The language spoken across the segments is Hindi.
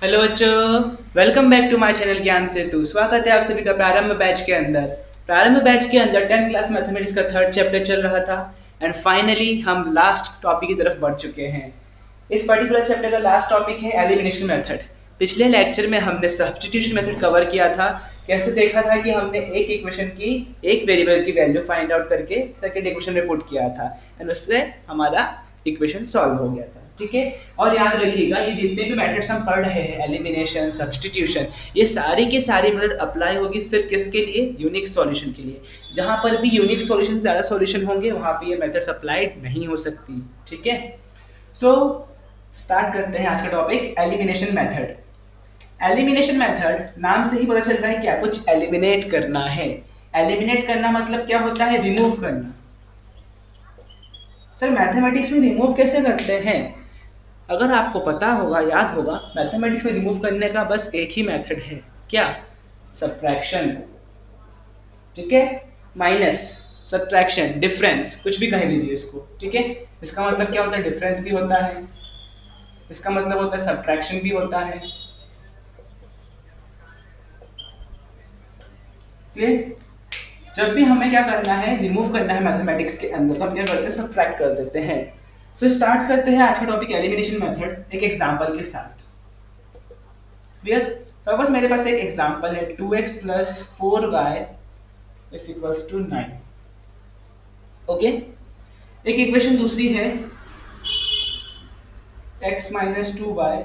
हेलो बच्चों, welcome back to my channel Gyan Setu. स्वागत है आप सभी का प्रारंभ बैच के अंदर। प्रारंभ बैच के अंदर 10th क्लास मैथमेटिक्स का थर्ड चैप्टर चल रहा था एंड फाइनली हम लास्ट टॉपिक की तरफ बढ़ चुके हैं। इस पर्टिकुलर चैप्टर का लास्ट टॉपिक है एलिमिनेशन मेथड। पिछले लेक्चर में हमने सब्स्टिट्यूशन मेथड कवर किया था। कैसे देखा था कि हमने एक इक्वेशन की एक वेरिएबल की वैल्यू फाइंड आउट करके सेकंड इक्वेशन में पुट किया था एंड उससे हमारा इक्वेशन सॉल्व हो गया था। ठीक है, और याद रखिएगा ये जितने भी मेथड्स हम पढ़ रहे हैं, एलिमिनेशन, सब्स्टिट्यूशन, ये सारी की सारी मेथड अप्लाई होगी सिर्फ किसके लिए? यूनिक सॉल्यूशन के लिए। जहां पर भी यूनिक सॉल्यूशन ज्यादा सॉल्यूशन होंगे वहां पे ये मेथड्स अप्लाइड नहीं हो सकती। ठीक है, सो स्टार्ट करते हैं आज का topic, elimination method. Elimination method नाम से ही पता चल रहा है क्या कुछ एलिमिनेट करना है। एलिमिनेट करना मतलब क्या होता है? रिमूव करना। सर मैथमेटिक्स में रिमूव कैसे करते हैं? अगर आपको पता होगा, याद होगा, मैथमेटिक्स में रिमूव करने का बस एक ही मेथड है। क्या? सब्ट्रैक्शन। ठीक है, माइनस, सब्ट्रैक्शन, डिफरेंस, कुछ भी कह दीजिए इसको। ठीक है, इसका मतलब क्या होता है? डिफरेंस भी होता है, इसका मतलब होता है सब्ट्रैक्शन भी होता है। क्लियर? जब भी हमें क्या करना है, रिमूव करना है मैथमेटिक्स के अंदर, तो हम क्या करते हैं? सब्ट्रैक्ट कर देते हैं। सो स्टार्ट करते हैं आज का टॉपिक एलिमिनेशन मेथड एक एग्जांपल के साथ। क्लियर? सपोज मेरे पास एक एग्जांपल है 2x plus 4y is equals to 9। Okay, एक इक्वेशन दूसरी है x minus 2y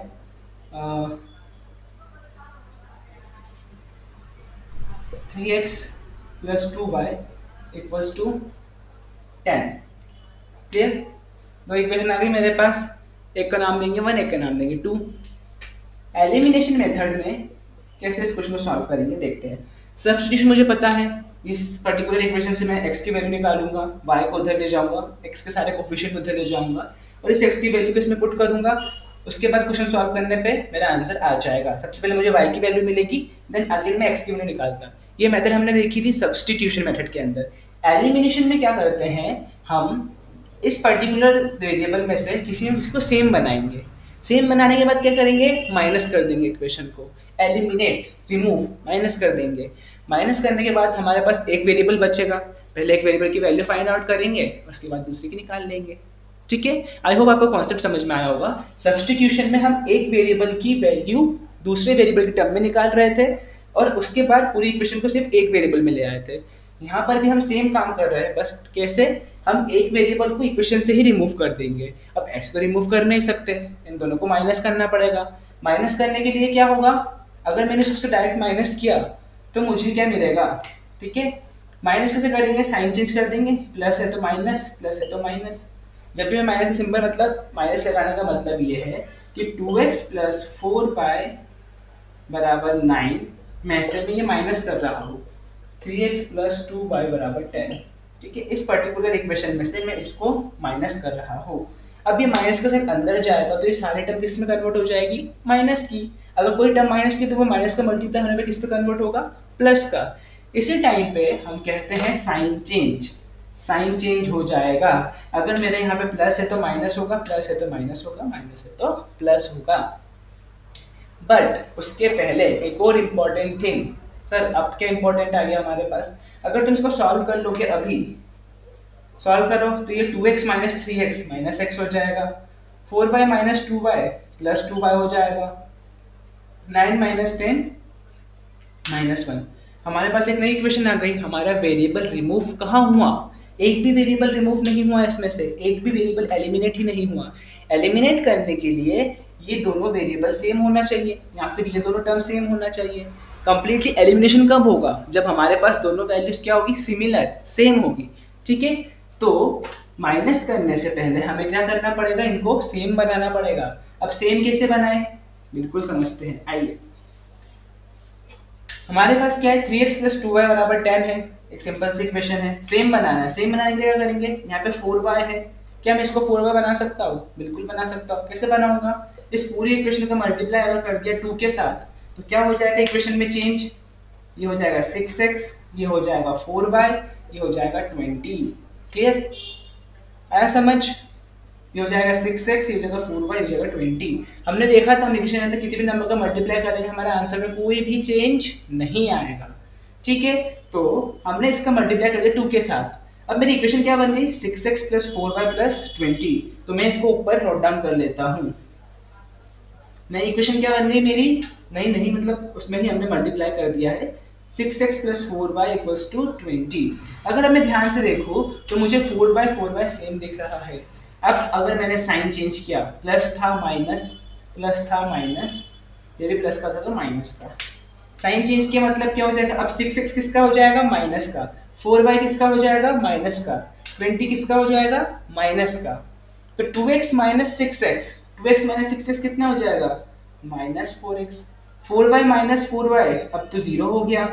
3x plus 2y equals to 10। Clear? दो इक्वेशन आ गई मेरे पास, एक का नाम देंगे 1, एक का नाम देंगे 2। एलिमिनेशन मेथड में कैसे इस क्वेश्चन को सॉल्व करेंगे देखते हैं। सब्स्टिट्यूशन मुझे पता है, इस पर्टिकुलर इक्वेशन से मैं x की वैल्यू निकालूंगा, y को उधर ले जाऊंगा, x के सारे कोफिशिएंट उधर ले जाऊंगा और इस x की वैल्यू को इसमें पुट करूंगा। उसके बाद क्वेश्चन सॉल्व करने पे मेरा आंसर आ जाएगा। सबसे पहले मुझे y की वैल्यू मिलेगी, देन अगेन मैं x की वैल्यू निकालता। ये मेथड हमने देखी थी सब्स्टिट्यूशन मेथड के अंदर। एलिमिनेशन में क्या करते हैं, हम इस पर्टिकुलर वेरिएबल में से किसी न किसी को सेम बनाएंगे। सेम बनाने के बाद क्या करेंगे? माइनस कर देंगे इक्वेशन को। एलिमिनेट, रिमूव, माइनस कर देंगे। माइनस करने के बाद हमारे पास एक वेरिएबल बचेगा। पहले एक वेरिएबल की वैल्यू फाइंड आउट करेंगे, उसके बाद दूसरी की निकाल लेंगे। ठीक है, आई होप आपको कॉन्सेप्ट समझ में आया होगा। सब्स्टिट्यूशन में हम एक वेरिएबल की वैल्यू दूसरे वेरिएबल के टर्म में निकाल रहे थे और उसके बाद पूरी इक्वेशन को सिर्फ एक वेरिएबल में ले आए थे। यहाँ पर भी हम सेम काम कर रहे हैं, बस कैसे? हम एक वेरिएबल को इक्वेशन से ही रिमूव कर देंगे। अब ऐसे तो रिमूव कर नहीं सकते, इन दोनों को माइनस करना पड़ेगा। माइनस करने के लिए क्या होगा? अगर मैंने सबसे डायरेक्ट माइनस किया तो मुझे क्या मिलेगा? ठीक है, माइनस कैसे करेंगे? साइन चेंज कर देंगे, प्लस है तो माइनस, प्लस है तो माइनस। जब भी मैं माइनस का सिंबल, मतलब माइनस लगाने का मतलब ये है कि 2x plus 4y बराबर 9, मैं ऐसे में ये माइनस कर रहा हूँ 3x plus 2y बराबर 10। ठीक है, इस पर्टिकुलर इक्वेशन में से मैं इसको माइनस कर रहा हूँ। अब ये माइनस का साइन अंदर जाएगा तो ये सारी टर्म किस में कन्वर्ट हो जाएगी? माइनस की। अगर कोई टर्म माइनस की तो वो माइनस का मल्टीप्लाई होने पे किस पे कन्वर्ट होगा? प्लस का। इसी टाइम पे हम कहते हैं साइन चेंज। साइन चेंज हो जाएगा। अगर मेरे यहाँ पे प्लस है तो माइनस होगा, प्लस है तो माइनस होगा, माइनस है तो प्लस होगा। बट उसके पहले एक और इम्पोर्टेंट थिंग। सर अब क्या इम्पोर्टेंट आ गया हमारे पास? अगर तुम इसको सॉल्व कर लोगे, अभी सॉल्व करो तो ये 2x minus 3x minus x हो जाएगा, 4y minus 2y plus 2y हो जाएगा, 9 minus 10 minus 1। हमारे पास एक नई इक्वेशन आ गई। हमारा वेरिएबल रिमूव कहाँ हुआ? एक भी वेरिएबल रिमूव नहीं हुआ, इसमें से एक भी वेरिएबल एलिमिनेट ही नहीं हुआ। एलिमिनेट करने के लिए ये दोनों वेरिएबल सेम होना चाहिए या फिर ये दोनों टर्म सेम होना चाहिए। कंप्लीटली एलिमिनेशन कब होगा? जब हमारे पास दोनों वैल्यूज क्या होगी? सिमिलर, सेम होगी। ठीक है, तो माइनस करने से पहले हमें क्या करना पड़ेगा? इनको सेम बनाना पड़ेगा। अब सेम कैसे बनाएं? बिल्कुल समझते हैं, आइए। हमारे पास क्या है? 3x plus 2y बराबर 10 है, एक सिंपल सी इक्वेशन है। सेम बनाना है, सेम बनाने के लिए क्या करेंगे? यहाँ पे 4y है, क्या मैं इसको 4y बना सकता हूँ? बिल्कुल बना सकता हूँ। कैसे बनाऊंगा? इस पूरी इक्वेशन को मल्टीप्लाई अगर कर दिया 2 के साथ तो क्या हो जाएगा इक्वेशन में चेंज? ये हो जाएगा 6x, ये हो जाएगा 4y, ये हो जाएगा 20। क्लियर? आया समझ? ये हो जाएगा 6x, ये हो जाएगा 4y, ये हो जाएगा 20। हमने देखा था हम इक्वेशन के अंदर किसी भी नंबर का मल्टीप्लाई करेंगे हमारे आंसर में कोई भी चेंज नहीं आएगा, ठीक है। तो हमने इसका मल्टीप्लाई कर दिया 2 के साथ। अब मेरी इक्वेशन क्या बन गई 6x + 4y + 20। तो मैं इसको ऊपर नोट डाउन कर लेता हूँ। नई इक्वेशन क्या बन गई मेरी, नहीं मतलब उसमें ही हमने मल्टीप्लाई कर दिया है 6x + 4y = 20। अगर अब मैं ध्यान से देखूं तो मुझे 4y सेम दिख रहा है। अब अगर मैंने साइन चेंज किया, प्लस था माइनस, ये भी प्लस का था तो माइनस का। साइन चेंज किया मतलब क्या हो जाएगा, अब 6x किसका हो जाएगा, माइनस का, 4y किसका हो जाएगा, माइनस का, 20 किसका हो जाएगा, माइनस का। तो 2x - 6x, 2x - 6x कितना हो जाएगा, -4x। 4y - 4y अब तो 0 हो गया,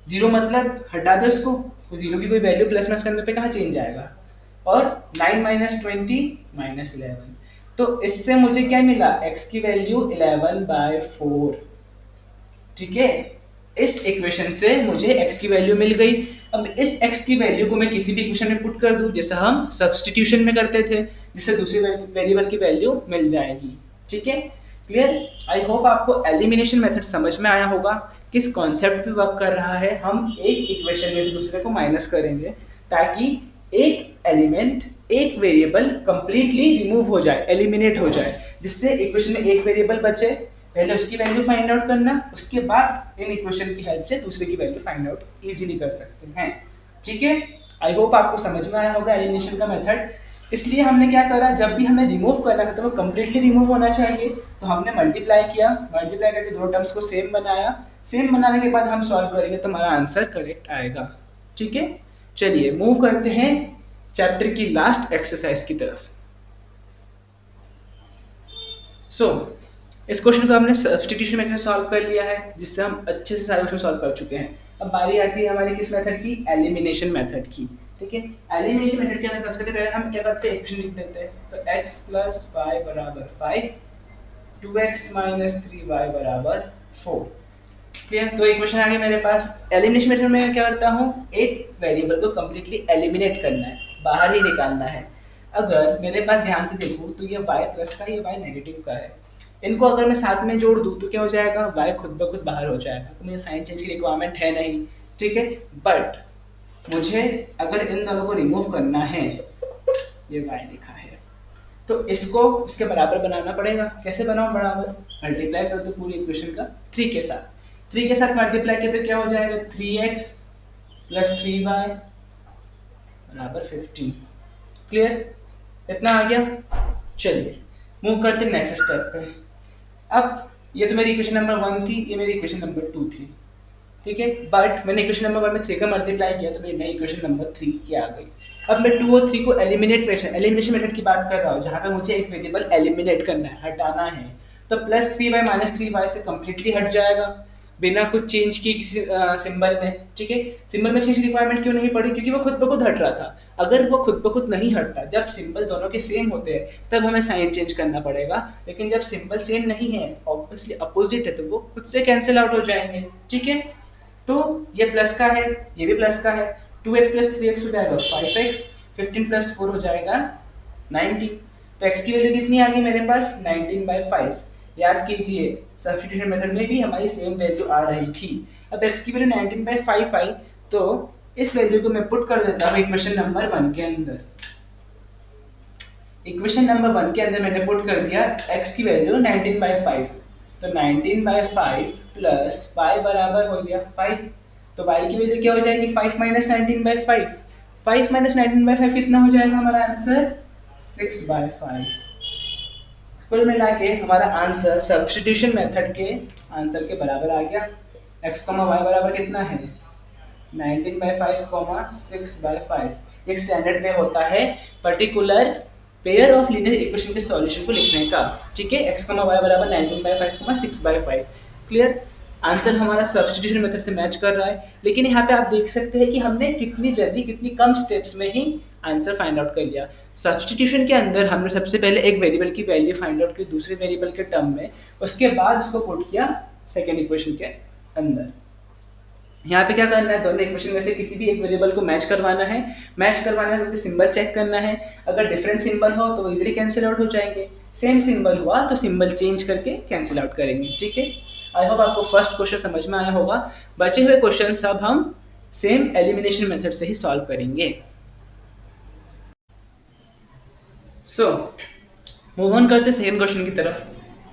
0 मतलब हटा दो इसको, तो 0 की कोई वैल्यू प्लस माइनस करने पे कहाँ चेंज आएगा। और 9 - 20 -11। तो इससे मुझे क्या मिला, x की वैल्यू 11/4, ठीक है। इस इक्वेशन से मुझे x की वैल्यू मिल गई। अब इस x की वैल्यू को मैं किसी भी इक्वेशन में पुट कर दूं, जैसा हम सब्स्टिट्यूशन में करते थे, जिससे दूसरी वेरिएबल की वैल्यू मिल जाएगी, ठीक है। क्लियर। आई होप आपको एलिमिनेशन मेथड समझ में आया होगा, किस कॉन्सेप्ट पे वर्क कर रहा है। हम एक इक्वेशन में दूसरे को माइनस करेंगे ताकि एक एलिमेंट, एक वेरिएबल कंप्लीटली रिमूव हो जाए, एलिमिनेट हो जाए, जिससे इक्वेशन में एक वेरिएबल बचे। पहले उसकी वैल्यू फाइंड आउट करना, उसके बाद इन इक्वेशन की हेल्प से दूसरे की वैल्यू फाइंड आउट इजीली कर सकते हैं, ठीक है। आई होप आपको समझ में आया होगा एलिमिनेशन का मेथड। इसलिए हमने क्या करा, जब भी हमें रिमूव करना था तो वो कंप्लीटली रिमूव होना चाहिए, तो हमने मल्टीप्लाई किया, मल्टीप्लाई करके दो टर्म्स को सेम बनाया। सेम बनाने के बाद हम सॉल्व करेंगे तो हमारा आंसर करेक्ट आएगा, ठीक है। चलिए मूव करते हैं चैप्टर की लास्ट एक्सरसाइज की तरफ। इस क्वेश्चन को हमने सब्स्टिट्यूशन मेथड सॉल्व कर लिया है, जिससे हम अच्छे से सारे क्वेश्चन सॉल्व कर चुके हैं। अब बारी आती है हमारी किस मेथड की, एलिमिनेशन मेथड की, ठीक है। एलिमिनेशन मेथड के अंदर सबसे पहले हम क्या करते हैं, इक्वेशन लिख देते हैं। तो x + y = 5, 2x - 3y = 4। Clear. तो इक्वेशन आ गई मेरे पास। एलिमिनेशन मेथड में मैं क्या करता हूँ, एक वेरिएबल को कंप्लीटली एलिमिनेट करना है, बाहर ही निकालना है। अगर मेरे पास ध्यान से देखूं तो ये y प्लस का, ये y नेगेटिव का है। इनको अगर मैं साथ में जोड़ दूं तो क्या हो जाएगा, y खुद ब खुद बाहर हो जाएगा, तो मुझे साइन चेंज की रिक्वायरमेंट है नहीं, ठीक है। बट मुझे अगर इन दोनों को रिमूव करना है, ये y लिखा है, तो इसको इसके बराबर बनाना पड़ेगा। कैसे बनाऊं बराबर, मल्टीप्लाई कर दो पूरी इक्वेशन का 3 के साथ। 3 के साथ मल्टीप्लाई किया तो क्या हो जाएगा, 3x + 3y = 15। क्लियर, इतना आ गया। चलिए मूव करते हैं नेक्स्ट स्टेप पे। अब ये तो मेरी इक्वेशन नंबर 1 थी, ये मेरी इक्वेशन नंबर 2 थी, ठीक है। बट मैंने इक्वेशन नंबर 1 में 3 का मल्टीप्लाई किया तो मेरी नई इक्वेशन नंबर 3 की आ गई। अब मैं 2 और 3 को एलिमिनेशन मेथड की बात कर रहा हूँ, जहाँ पे मुझे एक वेरिएबल एलिमिनेट करना है, हटाना है। तो +3y - 3y से कंप्लीटली हट जाएगा बिना कुछ चेंज किए किसी सिंबल में, ठीक है। सिंबल में चेंज की रिक्वायरमेंट क्यों नहीं पड़ी, क्योंकि वो खुद ब खुद हट रहा था। अगर वो खुद ब खुद नहीं हटता, जब सिंबल दोनों के सेम होते हैं तब हमें साइन चेंज करना पड़ेगा, लेकिन जब सिंबल सेम नहीं है, ऑब्वियसली अपोजिट है, तो वो खुद से कैंसिल आउट हो जाएंगे, ठीक है। तो ये प्लस का है, ये भी प्लस का है, 2x + 3x हो जाएगा 5x, 15 + 4 हो जाएगा 19। तो x की वैल्यू कितनी आ गई मेरे पास, 19/5। याद कीजिए सब्स्टिट्यूशन मेथड में भी हमारी सेम वैल्यू आ रही थी। अब x की वैल्यू 19/5 आई, तो इस वैल्यू को मैं पुट कर देता हूँ इक्वेशन नंबर 1 के अंदर। इक्वेशन नंबर 1 के अंदर मैंने पुट कर दिया x की वैल्यू 19/5, तो 19/5 प्लस y बराबर हो गया 5। तो y की वैल्यू क्या हो जाएगी, 5 - 19/5। 5 - 19/5 कितना हो जाएगा हमारा आंसर, 6/5। कुल मिला के हमारा आंसर सब्स्टिट्यूशन मेथड के आंसर के बराबर आ गया। x, y बराबर कितना है, 19/5, 6/5। एक स्टैंडर्ड वे होता है particular pair of linear equation के सॉल्यूशन को लिखने का, ठीक है। x, y बराबर 19/5, 6/5। क्लियर। आंसर हमारा सब्स्टिट्यूशन मेथड से मैच कर रहा है, लेकिन यहाँ पे आप देख सकते हैं कि हमने कितनी जल्दी, कितनी कम स्टेप्स में ही आंसर फाइंड आउट कर लिया। सब्स्टिट्यूशन के अंदर हमने सबसे पहले एक वेरिएबल की वैल्यू फाइंड आउट की दूसरे वेरिएबल के टर्म में, उसके बाद उसको पुट किया सेकेंड इक्वेशन के अंदर। यहाँ पे क्या करना है, दोनों इक्वेशन में से किसी भी एक वेरिएबल को मैच करवाना है। मैच करवाना है तो सिंबल चेक करना है, अगर डिफरेंट सिंबल हो तो इजीली कैंसिल आउट हो जाएंगे, सेम सिंबल हुआ तो सिंबल चेंज करके कैंसिल आउट करेंगे। ठीक है, आई होप आपको फर्स्ट क्वेश्चन समझ में आया होगा। बचे हुए क्वेश्चन सब हम सेम एलिमिनेशन मेथड से ही सॉल्व करेंगे। सो मूव ऑन करते सेकंड क्वेश्चन की तरफ।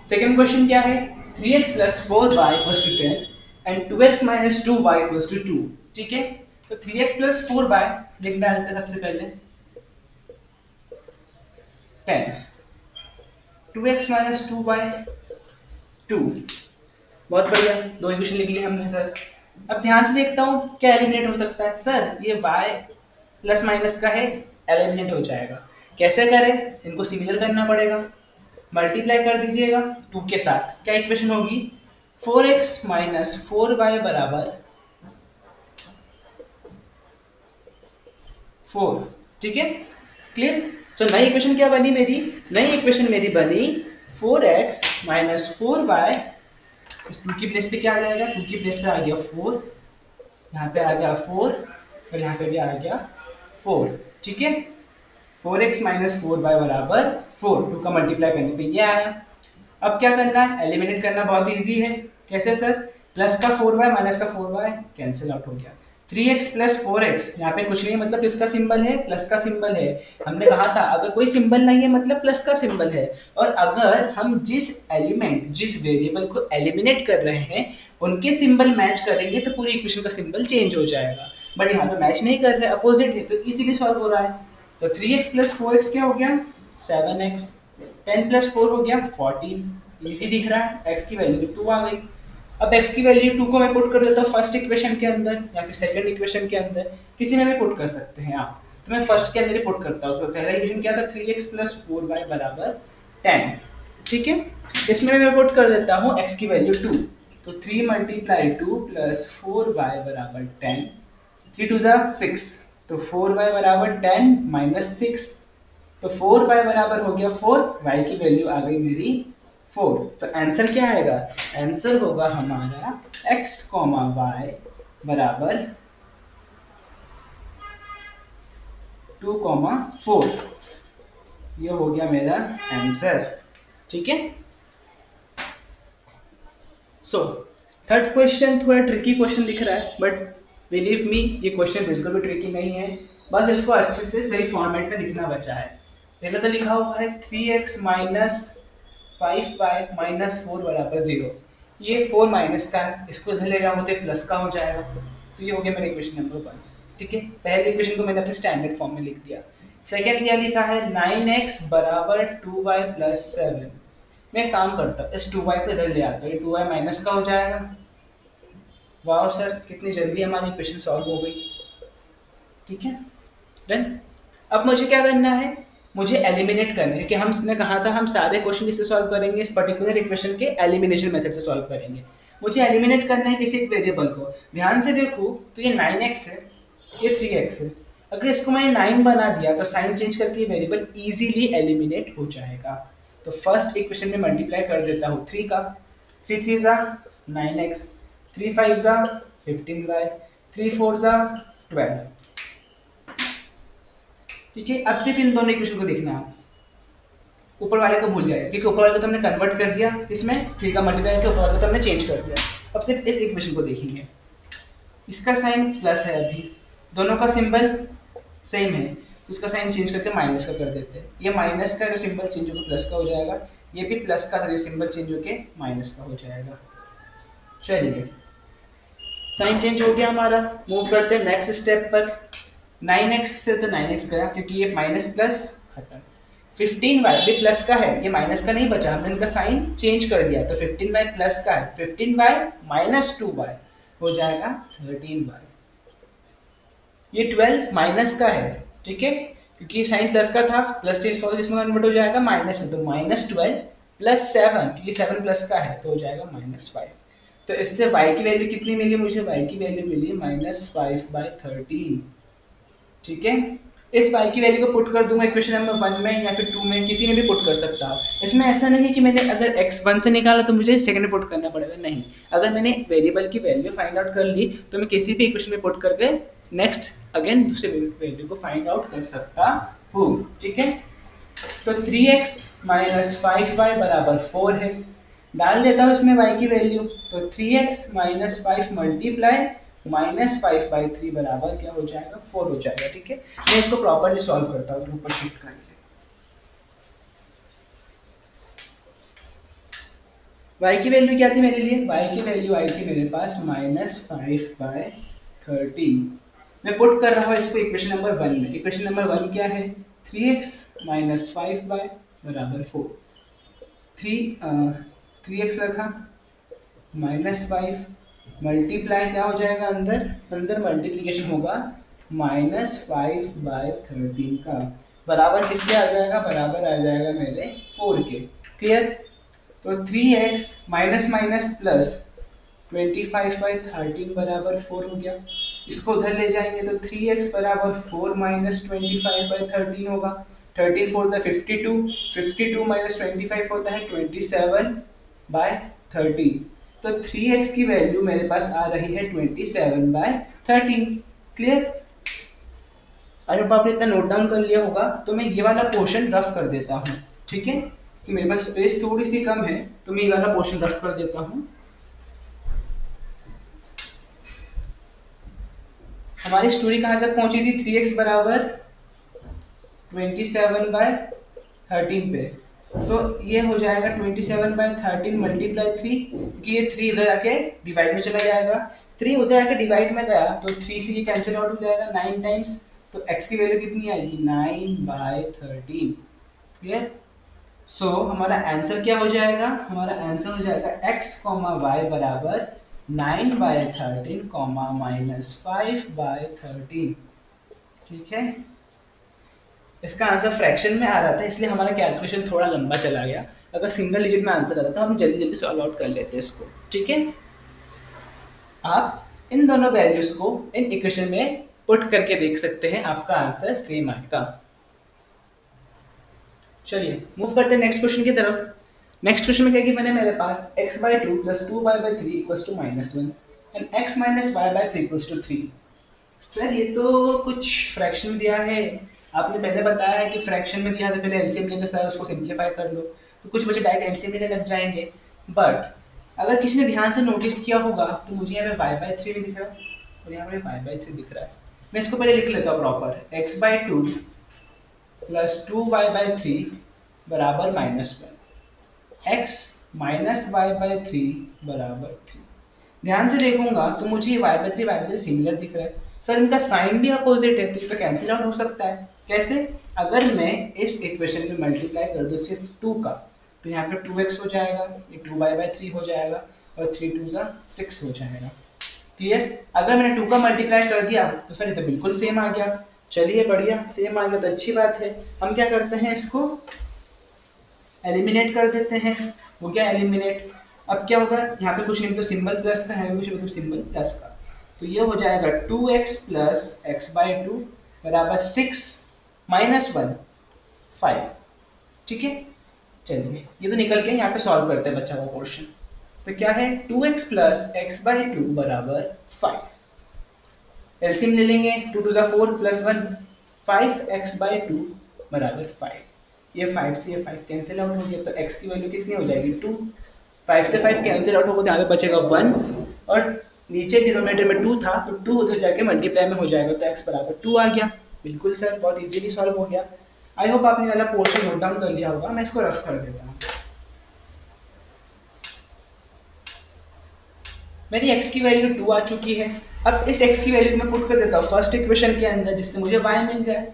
सेकंड क्वेश्चन क्या है, 3x + 4y = 10 and 2x - 2y = 2। ठीक है, तो 3x + 4y लिख डालते हैं सबसे पहले 10, 2x - 2y 2। बहुत बढ़िया, दो इक्वेशन लिख लिए हमने सर। अब ध्यान से देखता हूँ क्या एलिमिनेट हो सकता है। सर ये y प्लस माइनस का है, एलिमिनेट हो जाएगा। कैसे करें, इनको सिमिलर करना पड़ेगा, मल्टीप्लाई कर दीजिएगा 2 के साथ। क्या इक्वेशन होगी, 4x - 4y = 4। ठीक है, क्लियर। तो नई इक्वेशन क्या बनी मेरी, नई इक्वेशन मेरी बनी 4x - 4y, इस 2 की प्लेस पे क्या आ जाएगा, 2 की प्लेस पे आ गया 4, यहाँ पे आ गया 4 और यहाँ पे भी आ गया 4। ठीक है, 4x - 4y = 4, 2 का मल्टीप्लाई करने पे ये आया। अब क्या करना है, एलिमिनेट करना बहुत इजी है। कैसे सर, प्लस का 4y माइनस का 4y कैंसिल आउट हो गया। 3x + 4x, यहाँ पे कुछ नहीं है मतलब इसका सिंबल है, प्लस का सिंबल है। हमने कहा था अगर कोई सिंबल नहीं है मतलब प्लस का सिंबल है, और अगर हम जिस एलिमेंट जिस वेरिएबल को एलिमिनेट कर रहे हैं उनके सिंबल मैच करेंगे तो पूरी इक्वेशन का सिंबल चेंज हो जाएगा। बट यहाँ पे मैच नहीं कर रहे, अपोजिट है, तो इजीली सॉल्व हो रहा है। तो 3x + 4x क्या हो गया, 7x, 10 + 4 हो गया 14, इजी दिख रहा है। x की वैल्यू 2 आ गई। अब x की वैल्यू 2 को मैं पुट कर देता हूँ फर्स्ट इक्वेशन के अंदर या फिर सेकंड इक्वेशन के अंदर, किसी में भी पुट कर सकते हैं आप। तो मैं फर्स्ट के अंदर ही पुट करता हूँ। तो पहला इक्वेशन क्या था, 3x + 4y = 10। ठीक है, इसमें मैं पुट कर देता हूँ x की वैल्यू 2, तो 3 × 2 + 4y = 10, 3 2 6, तो 4y = 10 - 6, तो 4y बराबर हो गया 4, y की वैल्यू आ गई मेरी 4। तो आंसर क्या आएगा, आंसर होगा हमारा x, y बराबर 2, 4। ये हो गया मेरा आंसर। ठीक है, सो थर्ड क्वेश्चन थोड़ा ट्रिकी क्वेश्चन दिख रहा है, बट बिलीव मी ये क्वेश्चन बिल्कुल भी ट्रिकी नहीं है, बस इसको अच्छे से सही फॉर्मेट में लिखना बचा है। पहले तो लिखा हुआ है 3x - 5y - 4 = 0। ये 4 माइनस का है, इसको इधर ले जाऊंगा तो प्लस का हो जाएगा। तो ये हो गया मेरा इक्वेशन नंबर 1। ठीक है, पहले इक्वेशन को मैंने अपने स्टैंडर्ड फॉर्म में लिख दिया। सेकंड क्या लिखा है, 9x = 2y + 7। मैं एक काम करता हूँ, इस 2y को इधर ले आता हूँ, ये 2y माइनस का हो जाएगा। वाह सर, कितनी जल्दी हमारी इक्वेशन सॉल्व हो गई। ठीक है, डन। अब मुझे क्या करना है, मुझे एलिमिनेट करना है, क्योंकि हमने कहा था हम सारे क्वेश्चन किससे सॉल्व करेंगे, इस पर्टिकुलर इक्वेशन के एलिमिनेशन मेथड से सॉल्व करेंगे। मुझे एलिमिनेट करना है किसी एक वेरिएबल को। ध्यान से देखो तो ये 9x है, ये 3x है। अगर इसको मैंने 9 बना दिया तो साइन चेंज करके वेरिएबल इजीली एलिमिनेट हो जाएगा। तो फर्स्ट इक्वेशन में मल्टीप्लाई कर देता हूँ 3 का, 3 3 9x, 3 5 15y, 3 4 12। ठीक है, अब सिर्फ इन दोनों इक्वेशन को देखना है, ऊपर वाले को भूल जाए, क्योंकि ऊपर वाले को तो हमने कन्वर्ट कर दिया किसमें, 3 का मल्टीप्लाई करके ऊपर वाले को तो हमने चेंज कर दिया। अब सिर्फ इस इक्वेशन को देखेंगे, इसका साइन प्लस है, अभी दोनों का सिंबल सेम है, तो इसका साइन चेंज करके माइनस का कर देते हैं। ये माइनस का जो सिंबल चेंज होकर प्लस का हो जाएगा, ये भी प्लस का जो सिंबल चेंज होकर माइनस का हो जाएगा। चलिए, साइन चेंज हो गया हमारा, मूव करते हैं नेक्स्ट स्टेप पर। 9x से तो 9x गया क्योंकि ये माइनस प्लस खत्म। 15y भी प्लस का है, ये माइनस का नहीं बचा, हमने इनका साइन चेंज कर दिया, तो 15y प्लस का है, 15y - 2y हो जाएगा 13y। ये 12 माइनस का है, ठीक है, क्योंकि साइन प्लस का था, प्लस चेंज करोगे इसमें कन्वर्ट हो जाएगा माइनस में, तो -12 + 7, क्योंकि 7 प्लस का है तो हो जाएगा -5। तो इससे y की वैल्यू कितनी मिली मुझे, y की वैल्यू मिली -5/13। ठीक है, इस y की वैल्यू को पुट कर दूंगा इक्वेशन नंबर 1 में या फिर 2 में, किसी में भी पुट कर सकता हूँ। इसमें ऐसा नहीं है कि मैंने अगर x 1 से निकाला तो मुझे सेकंड में पुट करना पड़ेगा, नहीं। अगर मैंने वेरिएबल की वैल्यू फाइंड आउट कर ली तो मैं किसी भी इक्वेशन में पुट करके नेक्स्ट अगेन दूसरे वैल्यू को फाइंड आउट कर सकता हूँ, ठीक है। तो 3x माइनस 5y बराबर 4 है। डाल देता हूँ इसमें y की वैल्यू, तो 3x माइनस 5 मल्टीप्लाई माइनस 5/3 बराबर क्या हो जाएगा, 4 हो जाएगा, ठीक है। मैं इसको प्रॉपर्ली सॉल्व करता हूँ ऊपर शिफ्ट करके। y की वैल्यू क्या थी मेरे लिए, y की वैल्यू आई थी मेरे पास माइनस 5/13। मैं पुट कर रहा हूँ इसको इक्वेशन नंबर 1 में। इक्वेशन नंबर 1 क्या है, 3x माइनस 5y बराबर 4। 3x रखा माइनस 5 मल्टीप्लाई क्या हो जाएगा, अंदर मल्टीप्लीकेशन होगा माइनस 5/13 का, बराबर किसके आ जाएगा, बराबर आ जाएगा मेरे 4 के। क्लियर। तो 3x माइनस माइनस प्लस 25/13 बराबर 4 हो गया। इसको उधर ले जाएंगे तो 3x बराबर 4 माइनस 25/13 होगा। 13 4 52, 52 माइनस 25 होता है 27/13। तो 3x की वैल्यू मेरे पास आ रही है 27/13। क्लियर। आई होप आपने इतना नोट डाउन कर लिया होगा। तो मैं ये वाला पोर्शन रफ कर देता हूँ, ठीक है, कि मेरे पास स्पेस थोड़ी सी कम है तो मैं ये वाला पोर्शन रफ कर देता हूँ। हमारी स्टोरी कहां तक पहुंची थी, 3x बराबर 27/13 पे। तो ये हो जाएगा 27/13 मल्टीप्लाई 3, क्योंकि ये 3 इधर आके डिवाइड में चला जाएगा। 3 उधर आके डिवाइड में गया तो 3 से ये कैंसिल आउट हो जाएगा 9 टाइम्स। तो x की वैल्यू कितनी आएगी, 9/13। क्लियर। सो हमारा आंसर क्या हो जाएगा, हमारा आंसर हो जाएगा x, y बराबर 9/13 माइनस 5/13। ठीक है। इसका आंसर फ्रैक्शन में आ रहा था इसलिए हमारा कैलकुलेशन थोड़ा लंबा चला गया। अगर सिंगल डिजिट में आंसर आता तो हम जल्दी जल्दी सॉल्व आउट कर लेते इसको, ठीक है। आप इन दोनों वैल्यूज को इन इक्वेशन में पुट करके देख सकते हैं, आपका आंसर सेम आएगा। चलिए मूव करते हैं नेक्स्ट क्वेश्चन की तरफ। नेक्स्ट क्वेश्चन में क्या कि मैंने मेरे पास x/2 + 2y/3 = -1 and x - y/3 = 3। Sir ये तो कुछ फ्रैक्शन दिया है, आपने पहले बताया है कि फ्रैक्शन में दिया तो पहले एलसीएम लेकर सर उसको सिंपलीफाई कर लो, तो कुछ बच्चे डायरेक्ट एलसीएम लेने लग जाएंगे। बट अगर किसी ने ध्यान से नोटिस किया होगा तो मुझे यहाँ पे y/3 भी दिख रहा है और यहाँ पे y/3 दिख रहा है। मैं इसको पहले लिख लेता हूँ प्रॉपर, x/2 + 2y/3 बराबर -1, x - y/3 बराबर 3। ध्यान से देखूंगा तो मुझे y/3 सिमिलर दिख रहा है। सर इनका साइन भी अपोजिट है तो ये तो कैंसिल आउट हो सकता है। कैसे? अगर मैं इस इक्वेशन में मल्टीप्लाई कर दूं सिर्फ 2 का, तो यहाँ पे 2x हो जाएगा, ये 2y/3 हो जाएगा और 3 2 6 हो जाएगा। क्लियर। अगर मैंने 2 का मल्टीप्लाई कर दिया तो सर ये तो बिल्कुल सेम आ गया। चलिए बढ़िया, सेम आ गया तो अच्छी बात है। हम क्या करते हैं, इसको एलिमिनेट कर देते हैं। हो गया एलिमिनेट। अब क्या होगा, यहाँ पे कुछ नहीं तो सिंबल प्लस का है, कुछ मतलब सिंबल प्लस का, तो ये हो जाएगा 2x + x/2 बराबर 6 - 1 5। ठीक है। चलिए ये तो निकल गया, यहाँ पे सॉल्व करते हैं बच्चा का पोर्शन। तो क्या है, 2x + x/2 बराबर 5। एलसीएम ले लेंगे, 2 2 4 + 1 5x/2 बराबर 5। ये 5 से ये 5 कैंसिल आउट हो गया तो x की वैल्यू कितनी हो जाएगी, 2। 5 से 5 कैंसिल आउट होगा तो यहाँ पे बचेगा 1 और नीचे डिनोमिनेटर में 2 था तो 2 उधर जाके मल्टीप्लाई में हो जाएगा तो x बराबर 2 आ गया। बिल्कुल सर, बहुत इजीली सॉल्व हो गया। आई होप आपने वाला पोर्शन नोट डाउन कर लिया होगा। मैं इसको रफ कर देता हूँ। मेरी x की वैल्यू 2 आ चुकी है। अब इस x की वैल्यू मैं पुट कर देता हूँ फर्स्ट इक्वेशन के अंदर जिससे मुझे y मिल जाए।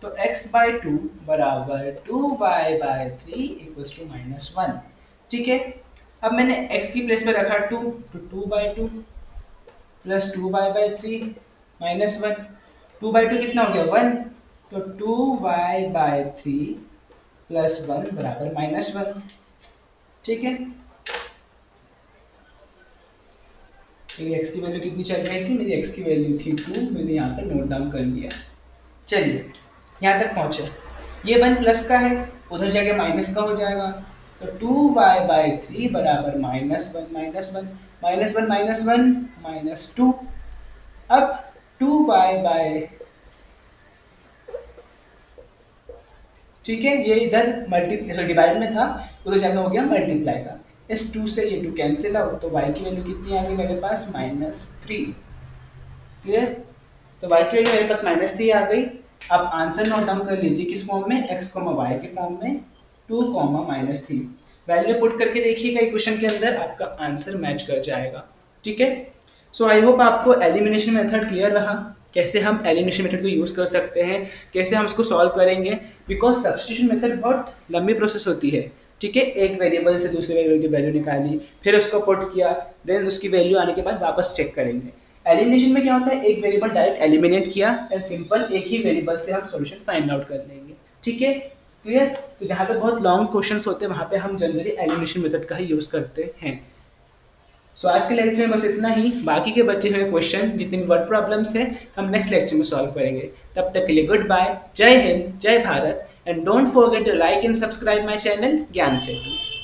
तो x/2 बराबर 2y/3 = -1। ठीक है। अब मैंने x की प्लेस में रखा 2 तो 2/2 + 2y/3 -1। 2/2 कितना हो गया, 1। तो 2y/3 + 1 बराबर -1। ठीक है। मेरी x की वैल्यू कितनी चल रही थी, मेरी x की वैल्यू थी 2। मैंने यहाँ पर नोट डाउन कर लिया। चलिए यहाँ तक पहुंचे, ये 1 प्लस का है, उधर जाके माइनस का हो जाएगा, तो 2y/3 बराबर -1 -1 -1 -1 -2। अब 2y, ठीक है, ये इधर डिवाइड में था, उधर जाकर हो गया मल्टीप्लाई का, इस 2 से ये 2 कैंसिल आउट, तो y की वैल्यू कितनी आ गई मेरे पास -3। क्लियर? तो y की वैल्यू मेरे पास -3 आ गई। अब आंसर नोट डाउन कर लीजिए किस फॉर्म में, x, y के फॉर्म में, 2, -3 वैल्यू पुट करके देखिएगा इक्वेशन के अंदर, आपका आंसर मैच कर जाएगा। ठीक है, सो आई होप आपको एलिमिनेशन मेथड क्लियर रहा, कैसे हम एलिमिनेशन मेथड को यूज कर सकते हैं, कैसे हम इसको सॉल्व करेंगे, बिकॉज सब्स्टिट्यूशन मेथड बहुत लंबी प्रोसेस होती है। ठीक है, एक वेरिएबल से दूसरे वेरिएबल की वैल्यू निकाली, फिर उसको पुट किया, देन उसकी वैल्यू आने के बाद वापस चेक करेंगे। एलिमिनेशन में क्या होता है, एक वेरिएबल डायरेक्ट एलिमिनेट किया एंड सिंपल एक ही वेरिएबल से हम सॉल्यूशन फाइंड आउट कर लेंगे। ठीक है, क्लियर? तो जहाँ पे बहुत लॉन्ग क्वेश्चंस होते हैं वहाँ पे हम जनरली एलिमिनेशन मेथड का ही यूज करते हैं। सो आज के लेक्चर में बस इतना ही, बाकी के बचे हुए क्वेश्चन जितने भी वर्ड प्रॉब्लम्स हैं हम नेक्स्ट लेक्चर में सॉल्व करेंगे। तब तक के लिए गुड बाय, जय हिंद, जय Bharat, and don't forget to like and subscribe my channel Gyan Setu.